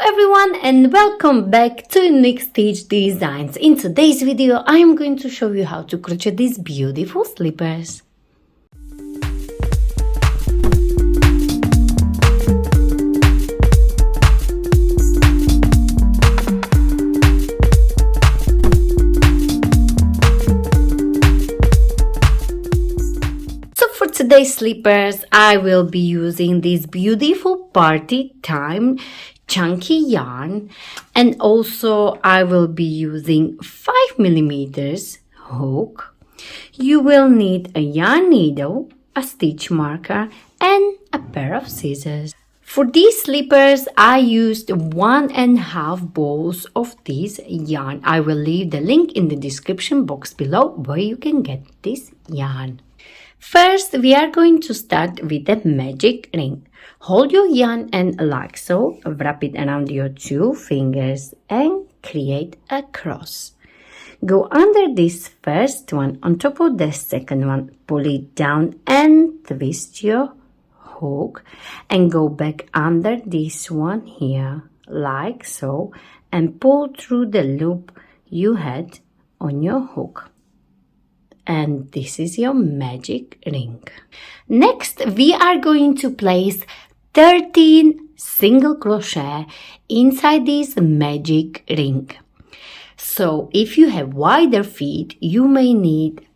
everyone and welcome back to Next Stitch Designs. In today's video I am going to show you how to crochet these beautiful slippers. So for today's slippers I will be using this beautiful party time chunky yarn, and also I will be using 5mm hook. You will need a yarn needle, a stitch marker and a pair of scissors. For these slippers I used 1.5 balls of this yarn. I will leave the link in the description box below where you can get this yarn. First, we are going to start with the magic ring. Hold your yarn and like so, wrap it around your 2 fingers and create a cross. Go under this first one on top of the second one, pull it down and twist your hook and go back under this one here like so and pull through the loop you had on your hook. And this is your magic ring. Next, we are going to place 13 single crochet inside this magic ring. So if you have wider feet, you may need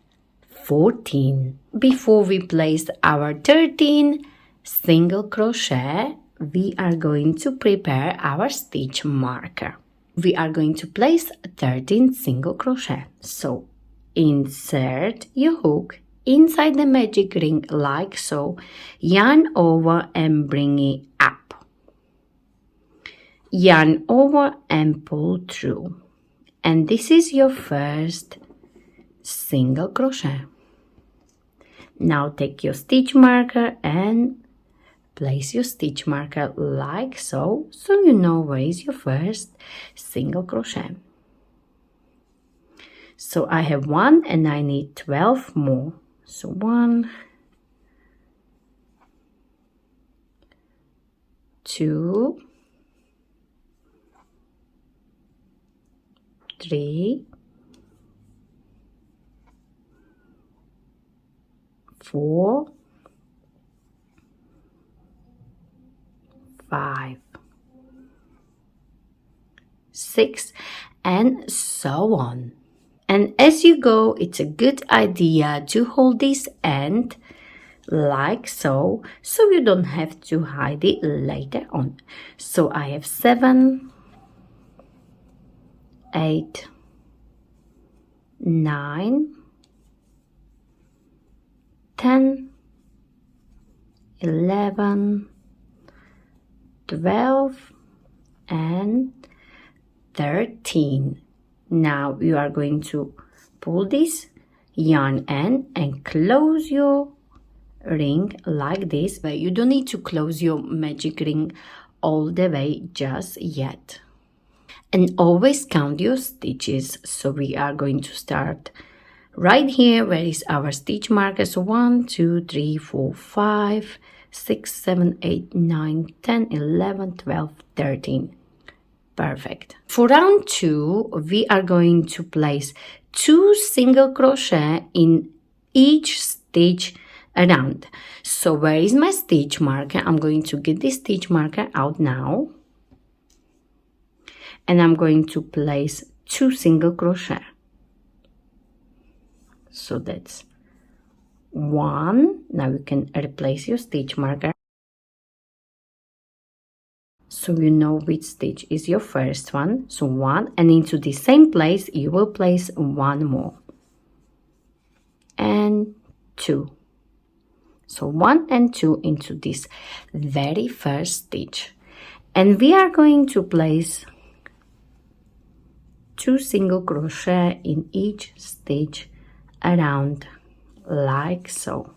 14. Before we place our 13 single crochet, we are going to prepare our stitch marker. We are going to place 13 single crochet. So insert your hook inside the magic ring like so, yarn over and bring it up. Yarn over and pull through. And this is your first single crochet. Now take your stitch marker and place your stitch marker like so, so you know where is your first single crochet. So I have 1 and I need 12 more. So 1, 2, 3, 4, 5, 6, and so on. And as you go, it's a good idea to hold this end like so, so you don't have to hide it later on. So I have 7, 8, 9, 10, 11, 12, and 13. Now you are going to pull this yarn end and close your ring like this, but you don't need to close your magic ring all the way just yet. And always count your stitches. So we are going to start right here where is our stitch marker. So 1, 2, 3, 4, 5, 6, 7, 8, 9, 10, 11, 12, 13. Perfect. For round 2, we are going to place 2 single crochet in each stitch around. So where is my stitch marker? I'm going to get this stitch marker out now. And I'm going to place 2 single crochet. So that's 1. Now you can replace your stitch marker. So you know which stitch is your first one. So 1, and into the same place you will place 1 more. And 2. So 1 and 2 into this very first stitch. And we are going to place 2 single crochet in each stitch around like so.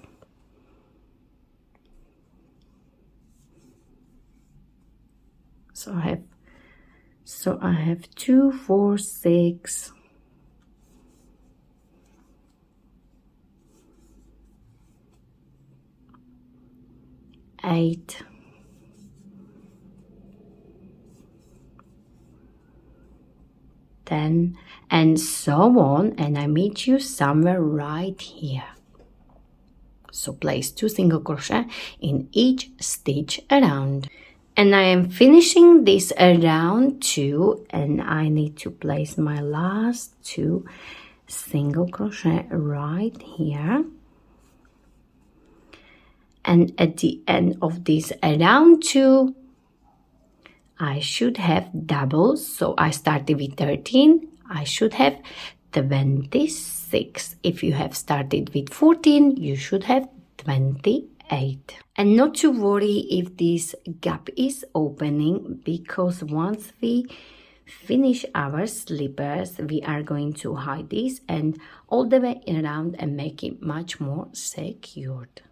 So I have 2, 4, 6, 8, 10, and so on, and I meet you somewhere right here. So place 2 single crochet in each stitch around. And I am finishing this around 2, and I need to place my last 2 single crochet right here. And at the end of this around 2, I should have doubles. So I started with 13, I should have 26. If you have started with 14, you should have 28. And not to worry if this gap is opening, because once we finish our slippers, we are going to hide this and all the way around and make it much more secured.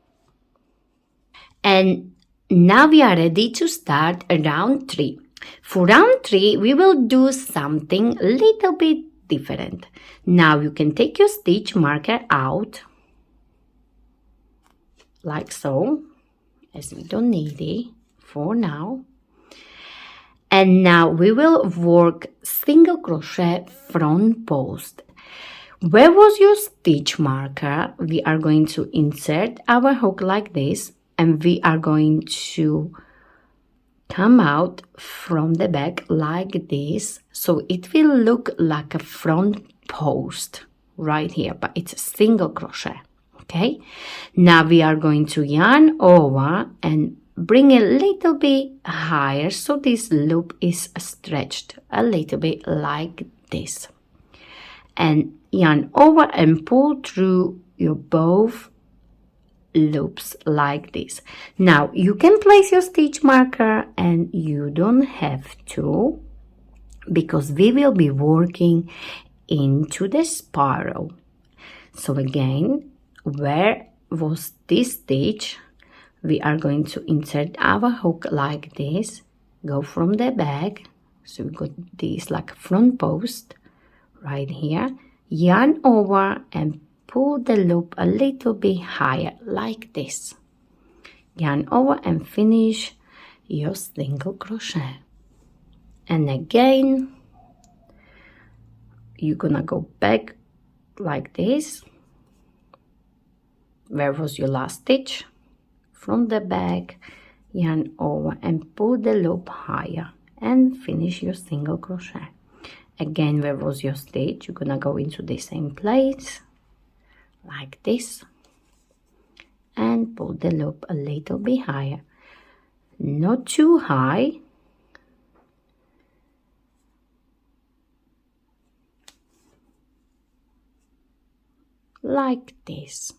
And now we are ready to start round 3. For round 3, we will do something a little bit different. Now you can take your stitch marker out, like so, as we don't need it for now. And now we will work single crochet front post. Where was your stitch marker? We are going to insert our hook like this, and we are going to come out from the back like this, so it will look like a front post right here, but it's a single crochet. Okay, now we are going to yarn over and bring a little bit higher, so this loop is stretched a little bit like this, and yarn over and pull through your both loops like this. Now you can place your stitch marker, and you don't have to, because we will be working into the spiral. So again, where was this stitch? We are going to insert our hook like this, go from the back, so we got this like front post right here, yarn over and pull the loop a little bit higher like this, yarn over and finish your single crochet. And again, you're gonna go back like this. Where was your last stitch? From the back, yarn over and pull the loop higher and finish your single crochet. Again, where was your stitch? You're gonna go into the same place like this and pull the loop a little bit higher, not too high, like this.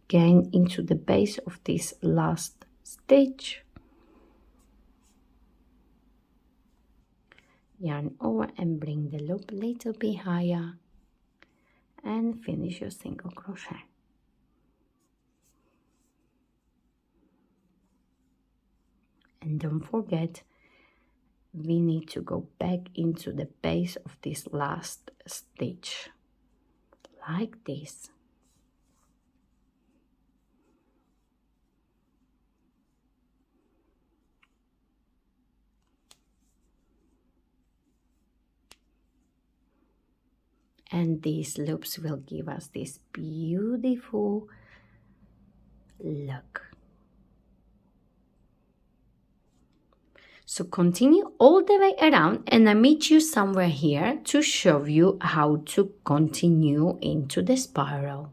Again, into the base of this last stitch, yarn over and bring the loop a little bit higher and finish your single crochet. And don't forget, we need to go back into the base of this last stitch like this. And these loops will give us this beautiful look. So continue all the way around, and I meet you somewhere here to show you how to continue into the spiral.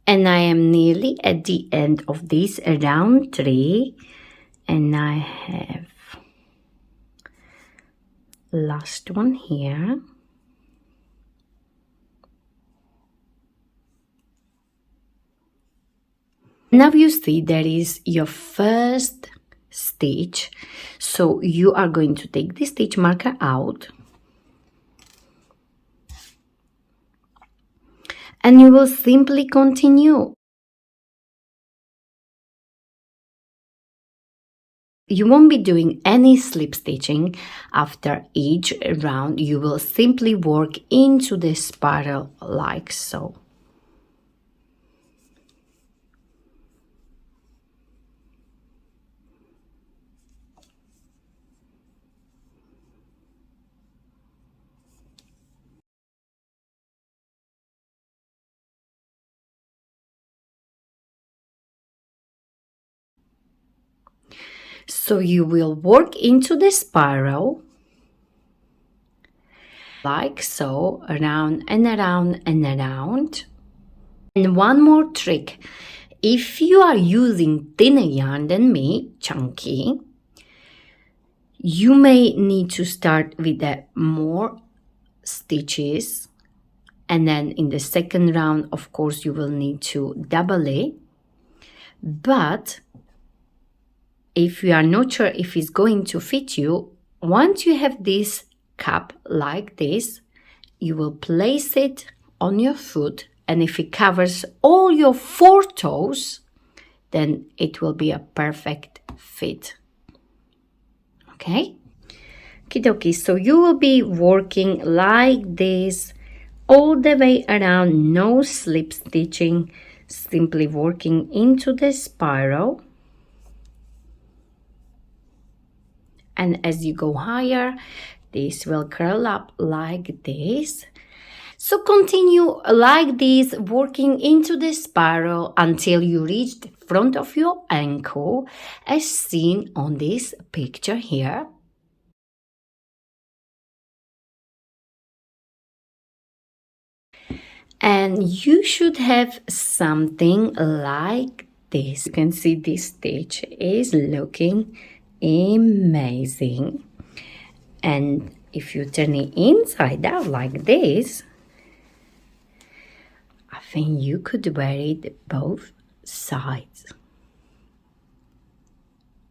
And I am nearly at the end of this round 3, and I have last one here. Now you see there is your first stitch, so you are going to take the stitch marker out and you will simply continue. You won't be doing any slip stitching after each round. You will simply work into the spiral like so. So you will work into the spiral like so, around and around and around. And one more trick, if you are using thinner yarn than me, chunky, you may need to start with more stitches, and then in the second round, of course, you will need to double it. But if you are not sure if it's going to fit you, once you have this cup like this, you will place it on your foot, and if it covers all your 4 toes, then it will be a perfect fit. Okay? Okie so you will be working like this all the way around, no slip stitching, simply working into the spiral. And as you go higher, this will curl up like this. So continue like this, working into the spiral until you reach the front of your ankle, as seen on this picture here. And you should have something like this. You can see this stitch is looking amazing. And if you turn it inside out like this, I think you could wear it both sides.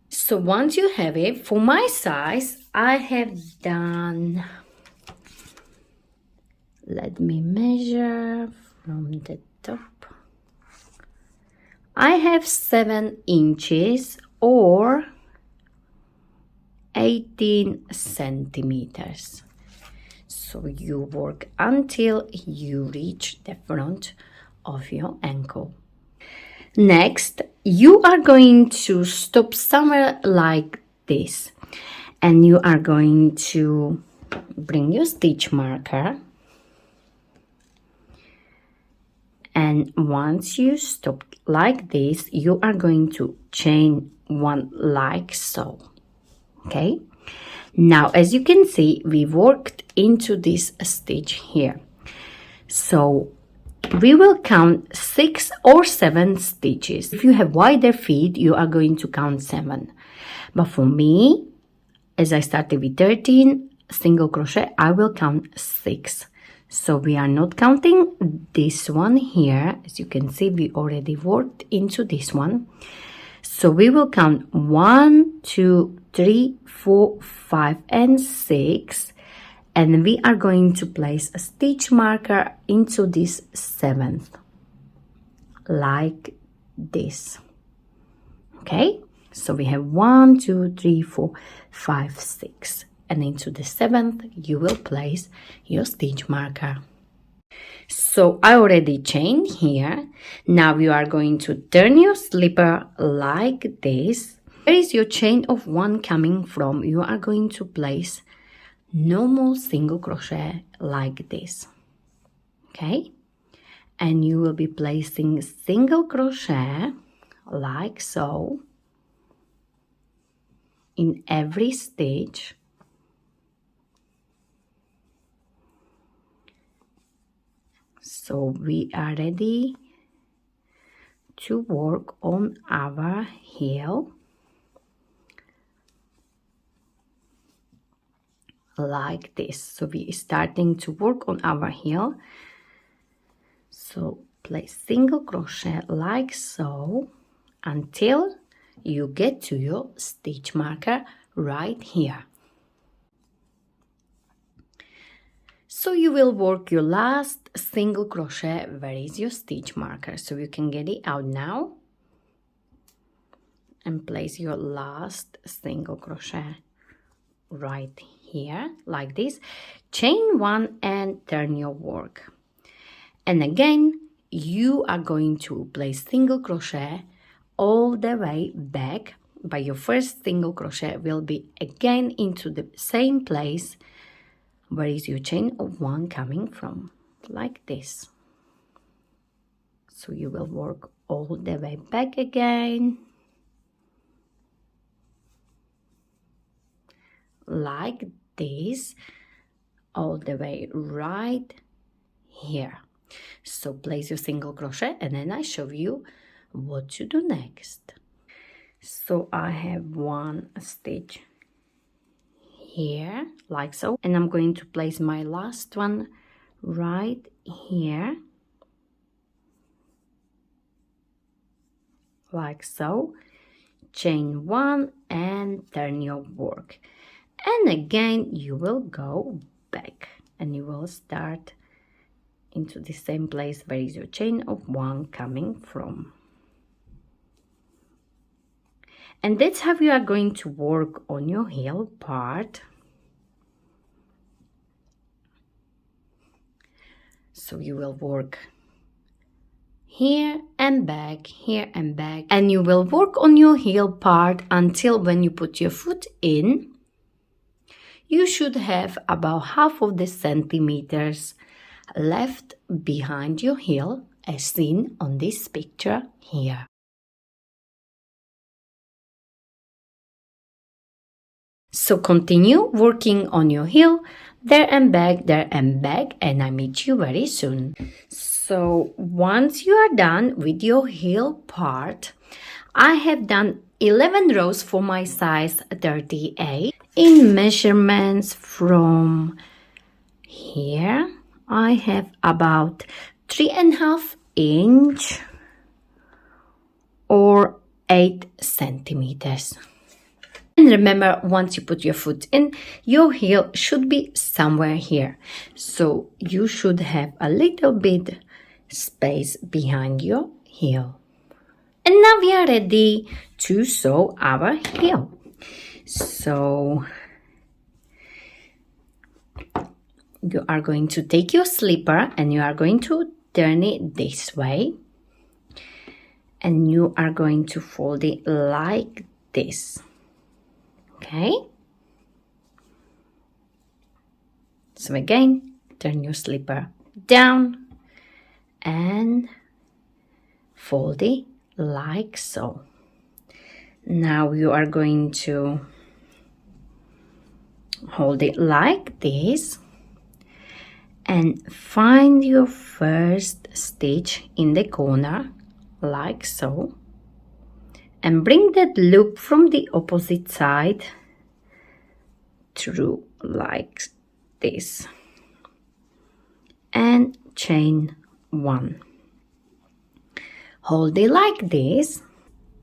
So once you have it, for my size, I have done, let me measure from the top. I have 7 inches or 18 centimeters. So you work until you reach the front of your ankle. Next, you are going to stop somewhere like this, and you are going to bring your stitch marker, and once you stop like this, you are going to chain 1 like so. Okay, now as you can see, we worked into this stitch here, so we will count 6 or 7 stitches. If you have wider feet, you are going to count 7, but for me, as I started with 13 single crochet, I will count 6. So we are not counting this one here. As you can see, we already worked into this one. So we will count 1, 2, 3, 4, 5, and 6. And we are going to place a stitch marker into this 7th, like this. Okay, so we have 1, 2, 3, 4, 5, 6. And into the 7th, you will place your stitch marker. So I already chained here. Now you are going to turn your slipper like this. Where is your chain of 1 coming from? You are going to place normal single crochet like this. Okay, and you will be placing single crochet like so in every stitch. So we are ready to work on our heel like this. So we are starting to work on our heel. So place single crochet like so until you get to your stitch marker right here. So you will work your last single crochet. Where is your stitch marker? So you can get it out now and place your last single crochet right here like this. Chain 1 and turn your work. And again, you are going to place single crochet all the way back, but your first single crochet will be again into the same place. Where is your chain of 1 coming from? Like this. So you will work all the way back again. like this all the way right here. So place your single crochet and then I show you what to do next. So I have one stitch here like so, and I'm going to place my last one right here like so. Chain one and turn your work, and again you will go back and you will start into the same place where is your chain of one coming from. And that's how you are going to work on your heel part. So you will work here and back, here and back, and you will work on your heel part until when you put your foot in, you should have about half of the centimeters left behind your heel, as seen on this picture here. So continue working on your heel, there and back, and I meet you very soon. So once you are done with your heel part, I have done 11 rows for my size 38. In measurements from here, I have about 3.5 inch or 8 centimeters. And remember, once you put your foot in, your heel should be somewhere here. So you should have a little bit space behind your heel. And now we are ready to sew our heel. So you are going to take your slipper and you are going to turn it this way. And you are going to fold it like this. Okay, so again, turn your slipper down and fold it like so. Now you are going to hold it like this and find your first stitch in the corner like so. And bring that loop from the opposite side through like this. And chain one. Hold it like this.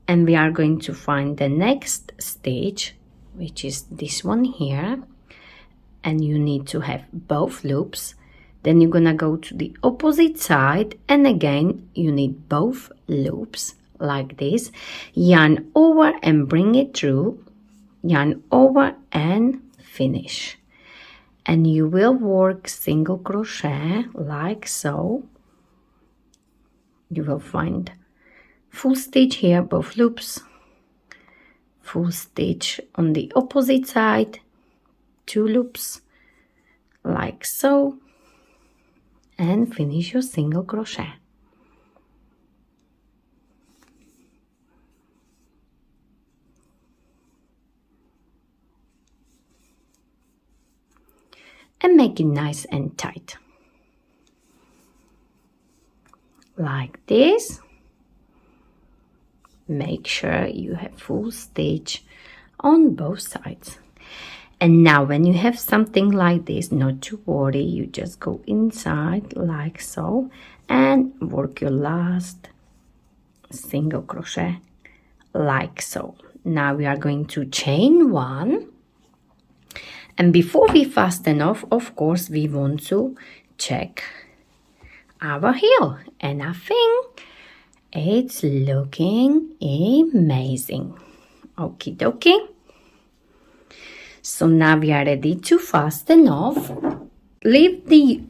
And we are going to find the next stitch, which is this one here. And you need to have both loops. Then you're gonna go to the opposite side. And again, you need both loops. Like this, yarn over and bring it through, yarn over and finish, and you will work single crochet like so. You will find full stitch here, both loops, full stitch on the opposite side, 2 loops like so, and finish your single crochet. And make it nice and tight. Like this. Make sure you have full stitch on both sides. And now when you have something like this, not to worry, you just go inside like so and work your last single crochet like so. Now we are going to chain one. And before we fasten off, of course, we want to check our heel. And I think it's looking amazing. Okie dokie. So now we are ready to fasten off. Leave the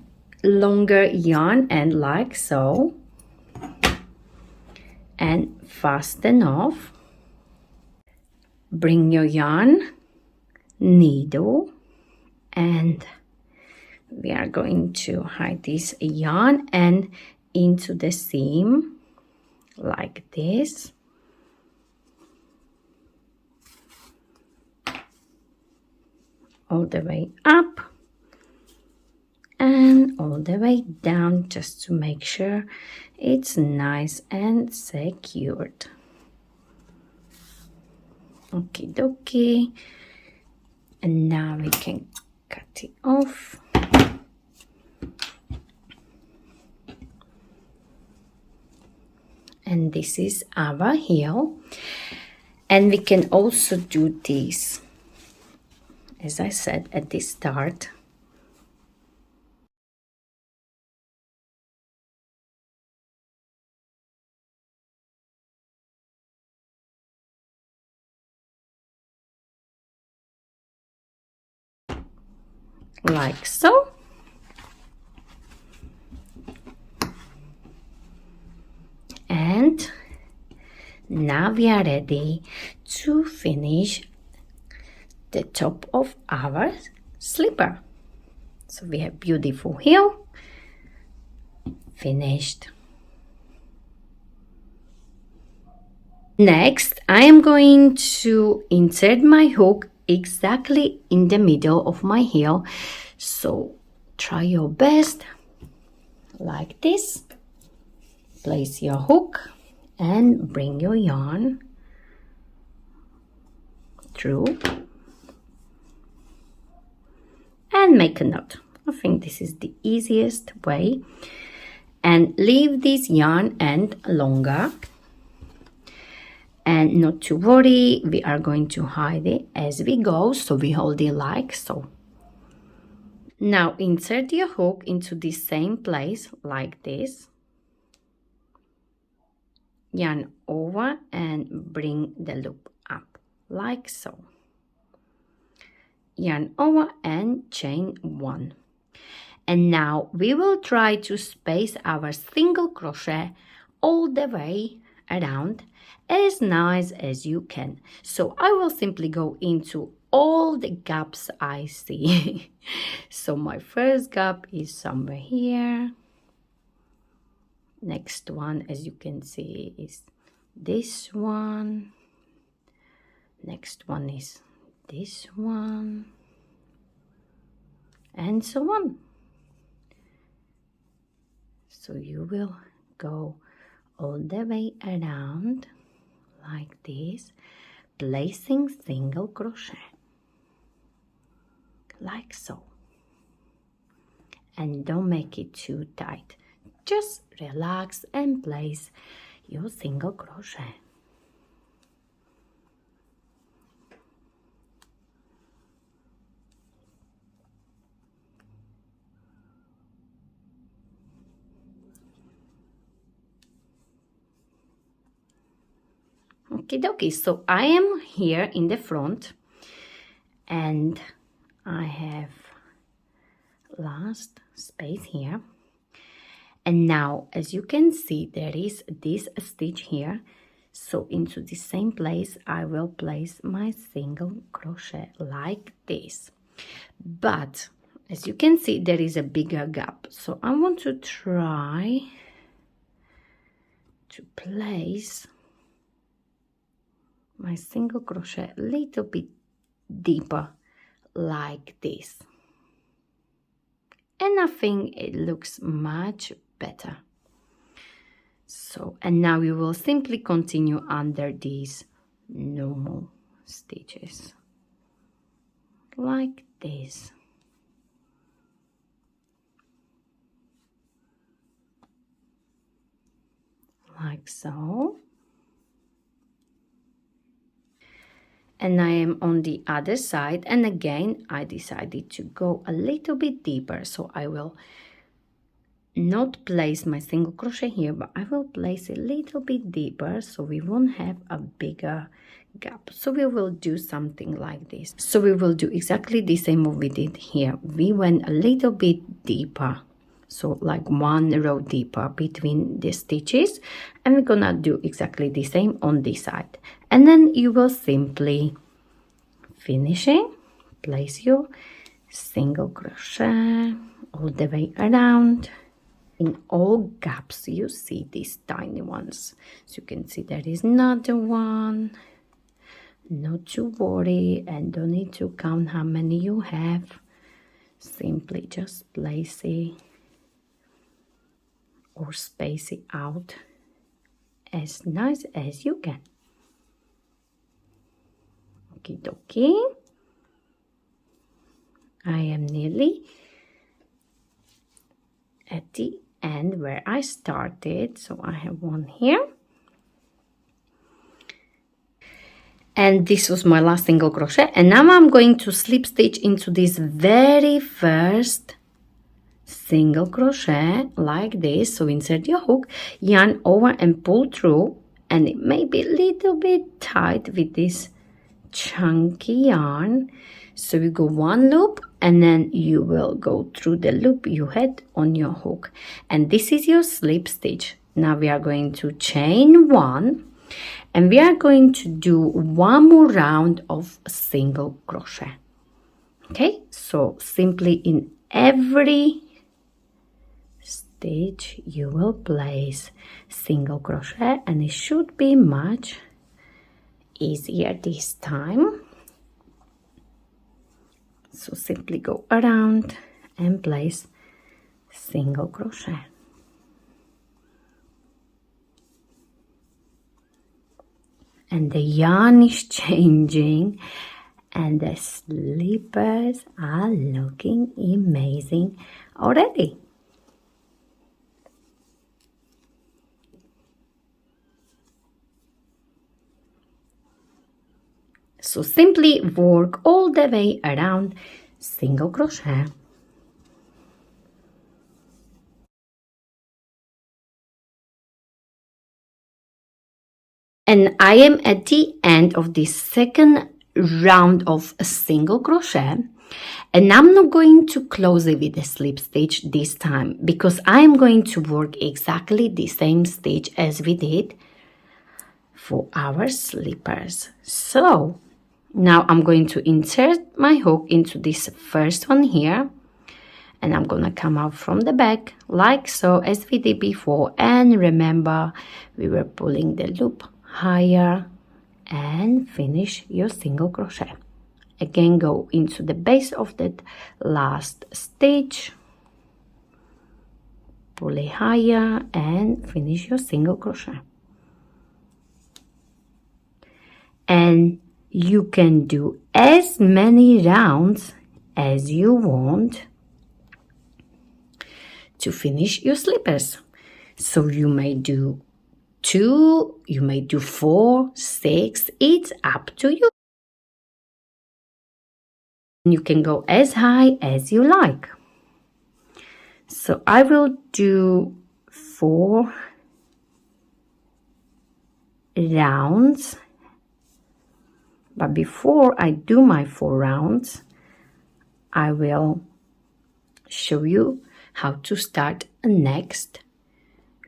longer yarn end like so. And fasten off. Bring your yarn, needle, and we are going to hide this yarn and into the seam like this. all the way up and all the way down, just to make sure it's nice and secured. Okie dokie. And now we can cut it off. And this is our heel. And we can also do this, as I said at the start. Like so. And now we are ready to finish the top of our slipper. So we have beautiful heel finished. Next, I am going to insert my hook exactly in the middle of my heel. So try your best, like this. Place your hook and bring your yarn through and make a knot. I think this is the easiest way. And leave this yarn end longer. And not to worry, we are going to hide it as we go, so we hold it like so. Now insert your hook into the same place like this. Yarn over and bring the loop up like so. Yarn over and chain 1. And now we will try to space our single crochet all the way around as nice as you can. So I will simply go into all the gaps I see. So my first gap is somewhere here. Next one, as you can see, is this one. Next one is this one. And so on. So you will go all the way around like this, placing single crochet like so. And don't make it too tight. Just relax and place your single crochet. Okie dokie, so I am here in the front and I have last space here. And now, as you can see, there is this stitch here. So into the same place, I will place my single crochet like this. But as you can see, there is a bigger gap. So I want to try to place my single crochet a little bit deeper like this. And I think it looks much better. So, and now we will simply continue under these normal stitches like this. Like so. And I am on the other side, and again I decided to go a little bit deeper, so I will not place my single crochet here, but I will place a little bit deeper so we won't have a bigger gap. So we will do something like this. So we will do exactly the same what we did here. We went a little bit deeper, so like one row deeper between the stitches, and we're gonna do exactly the same on this side. And then you will simply finishing, place your single crochet all the way around. In all gaps you see these tiny ones, so you can see there is another one, not to worry and don't need to count how many you have. Simply just place it or space it out as nice as you can. Okie dokie. I am nearly at the end where I started, so I have one here. And this was my last single crochet, and now I'm going to slip stitch into this very first single crochet like this. So insert your hook, yarn over and pull through, and it may be a little bit tight with this chunky yarn. So you go one loop and then you will go through the loop you had on your hook, and this is your slip stitch. Now we are going to chain one, and we are going to do one more round of single crochet. Okay, so simply in every stitch you will place single crochet, and it should be much easier this time. So simply go around and place single crochet. And the yarn is changing and the slippers are looking amazing already. So simply work all the way around single crochet. And I am at the end of this second round of a single crochet, and I'm not going to close it with a slip stitch this time because I am going to work exactly the same stitch as we did for our slippers. So now I'm going to insert my hook into this first one here, and I'm gonna come out from the back like so as we did before. And remember, we were pulling the loop higher and finish your single crochet. Again, go into the base of that last stitch, pull it higher and finish your single crochet. And you can do as many rounds as you want to finish your slippers. So you may do 2, you may do 4, 6, it's up to you. You can go as high as you like. So I will do 4 rounds. But before I do my 4 rounds, I will show you how to start a next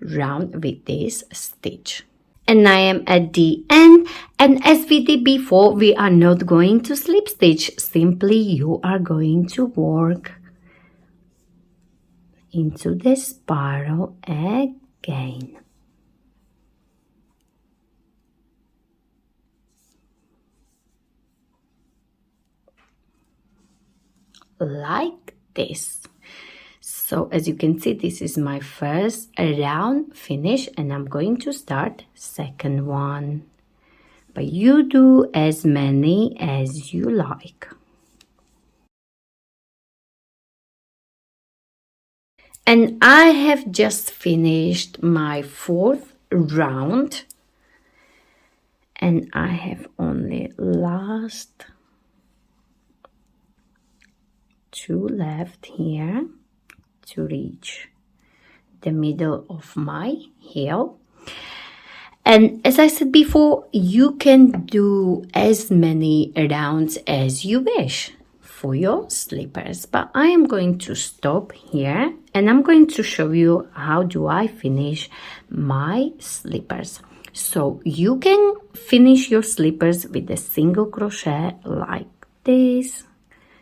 round with this stitch. And I am at the end, and as we did before, we are not going to slip stitch. Simply you are going to work into the spiral again. Like this. So as you can see, this is my first round finish, and I'm going to start second one. But you do as many as you like. And I have just finished my 4th round, and I have only last 2 left here to reach the middle of my heel. And as I said before, you can do as many rounds as you wish for your slippers, but I am going to stop here and I'm going to show you how do I finish my slippers. So you can finish your slippers with a single crochet like this.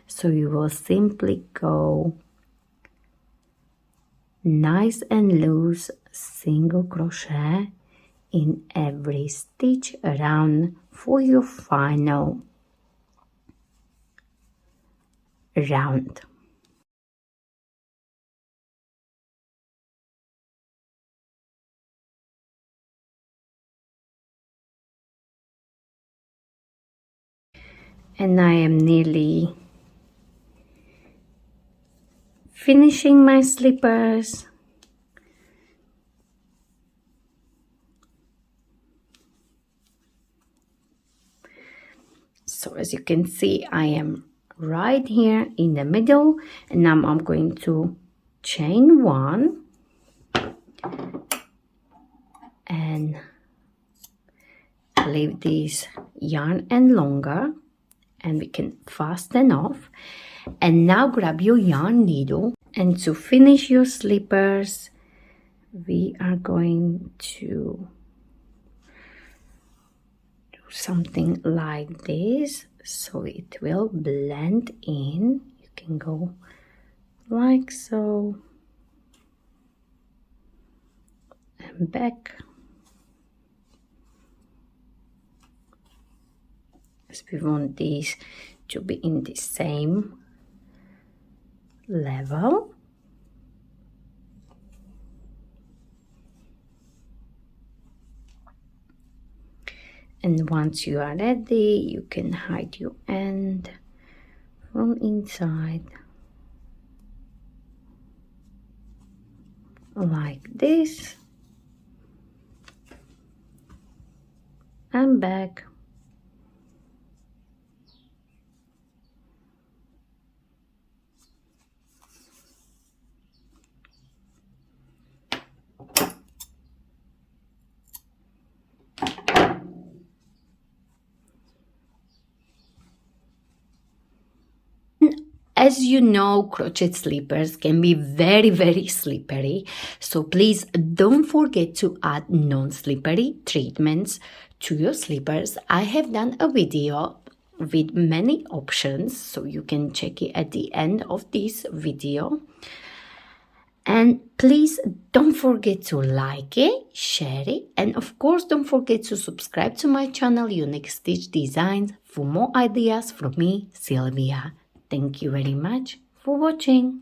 So you will simply go nice and loose single crochet in every stitch around for your final round. And I am nearly finishing my slippers. So as you can see, I am right here in the middle, and now I'm going to chain one and leave this yarn end longer, and we can fasten off. And now grab your yarn needle, and to finish your slippers we are going to do something like this so it will blend in. You can go like so and back, as we want these to be in the same level. And once you are ready, you can hide your end from inside like this and back. As you know, crochet slippers can be very slippery, so please don't forget to add non-slippery treatments to your slippers. I have done a video with many options, so you can check it at the end of this video. And please don't forget to like it, share it, and of course don't forget to subscribe to my channel Unique Stitch Designs for more ideas from me, Sylvia. Thank you very much for watching.